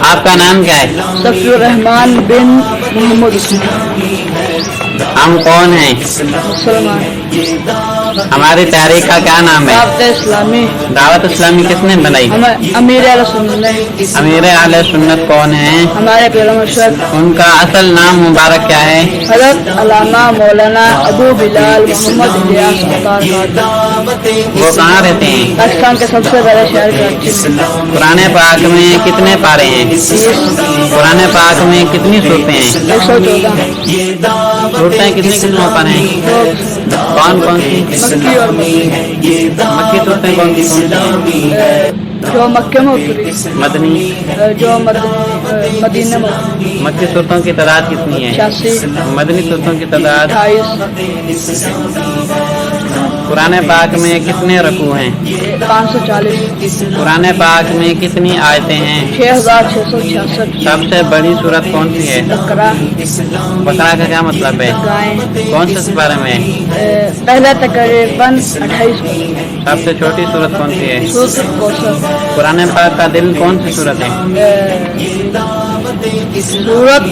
आपका नाम क्या है? सफीउर रहमान बिन मोहम्मद हम कौन हैं? मुसलमान। हमारी तहरीक का क्या नाम है? दावत इस्लामी। दावत इस्लामी किसने बनाई? हम अमीर अहले सुन्नत ने। अमीर अहले सुन्नत कौन है? हमारे पीर मुर्शिद। उनका असल नाम मुबारक क्या है? हज़रत अल्लामा मौलाना अबू बिलाल मोहम्मद इलियास अतार कादरी। वो कहाँ रहते हैं? पाकिस्तान के सबसे बड़े शहर कराची में। कुरान पाक में कितने पारे हैं? 30। कुरान पाक में कितनी सूरतें हैं? 114। सूरतें कितनी कितनी पारे हैं? कौन कौन सी? मक्की और मक्की सूरतें कौन सी कौन सी? जो मक्के में उतरी, मदनी? जो मदीना में उतरी। मक्की सूरतों की तादाद कितनी है? 86। मदनी सूरतों की तादाद? 28। कुरान पाक में कितने रकू हैं? 540। कुरान पाक में कितनी आयतें हैं? 6666। सबसे बड़ी सूरत कौन सी है? बकरा। बकरा का क्या मतलब है? गाय। कौन से बारे में है? पहला तकरीबन 28। सबसे छोटी सूरत कौन सी है? सूरत कौसर। कुरान पाक का दिल कौन सी सूरत है? सूरत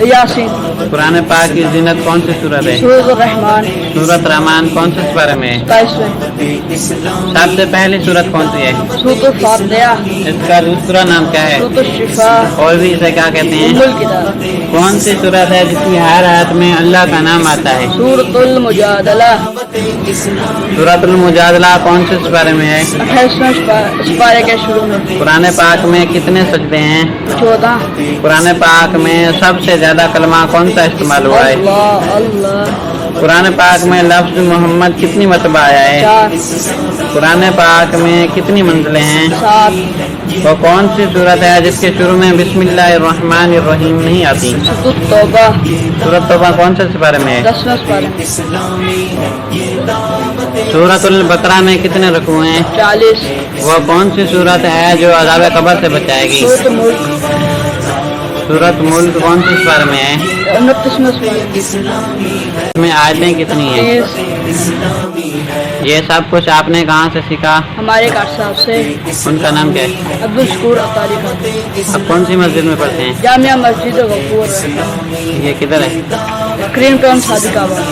यासीन। कुरान पाक की जीनत कौन सी सूरत है? सूरत रहमान। सूरत रहमान कौन से बारे में है? 27। सबसे पहली सूरत कौन सी है? सूरत फातिहा। इसका दूसरा नाम क्या है? सूरत शिफा। और भी इसे क्या कहते हैं? उम्मुल किताब। कौन सी सूरत है जिसकी हर आयत में अल्लाह का नाम आता है? सूरतुल मुजादला। सूरतुल मुजादला कौन से बारे में है? 28वें पारे के शुरू में। कुरान पाक में कितने सजदे हैं? 14। कुरान पाक में सबसे ज्यादा कलमा कौन सा इस्तेमाल हुआ है? अल्लाह अल्लाह। कुरान पाक में लफ्ज मोहम्मद कितनी मरतबा आया है? 4। कुरान पाक में कितनी मंजिलें हैं? 7। वो कौन सी सूरत है जिसके शुरू में बिस्मिल्लाहिर्रहमानिर्रहीम नहीं आती? सूरत तौबा। सूरत तौबा कौन से सिपारे में है? 10वें पारे में। सूरतुल बकरा में कितने रकू हैं? 40। वो कौन सी सूरत है जो अज़ाब कब्र से बचाएगी? सूरत मुल्क। सूरत मुल्क कौन से सिपारे में है? 29वें पारे। इसमें आयतें कितनी हैं? 30। ये सब कुछ आपने कहाँ से सीखा? हमारे कार साहब से। उनका नाम क्या है? अब्दुल शकूर अतारी खान। अब कौन सी मस्जिद में पढ़ते हैं? जामिया मस्जिद गफूर। ये किधर है? Cream town Sadiqabad.